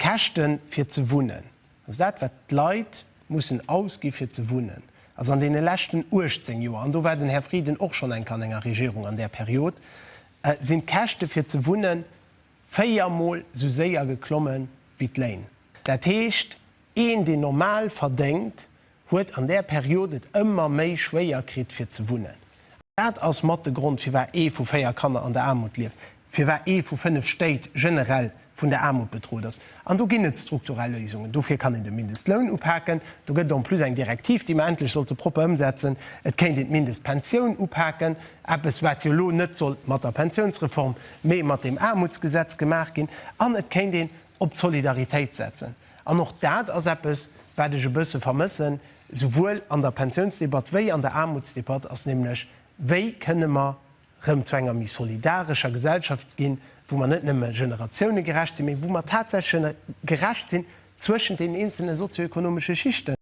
Kächten fir ze wunnen. Dat wat Leiit mussssen ausgi fir ze wunnen. Also an den lächten 18 Joer, an do war den Herr Frieden och schon eng kann enger Regierung an der Periode, sind Kächte fir ze wunnen 4-mal so séier geklommen wie d'Lein. Dat heescht, den normal verdenkt, huet an der Periode ëmmer méi schwéier krit fir ze wunnen. Dat ass mat de Grund fir wer vu 4 Kanner an der Armut lief, fir wer vu 5 Stäit generell vun der Armut bedroht ass. An du ginnet strukturelle Lösungen. Dufir kann in den Mindestlohn uphaken, du gëtt dann plus eng Direktiv, die man endlich sollte proper umsetzen. Et kennt den Mindestpension uphaken, es wat jo lo net soll mat der Pensionsreform méi mat dem Armutsgesetz gemacht gin, an et kennt den op Solidarität setzen. An noch dat as es werde je bësse vermissen, sowohl an der Pensionsdebatte wéi an der Armutsdebatte as nämlich wéi kënne man rëmzwänger mi solidarischer Gesellschaft gin, wo man net nëmme Generationune gerecht sinn, wo man tatsächlich gerecht sinn zwischen den einzelnen sozioökonomische Schichten.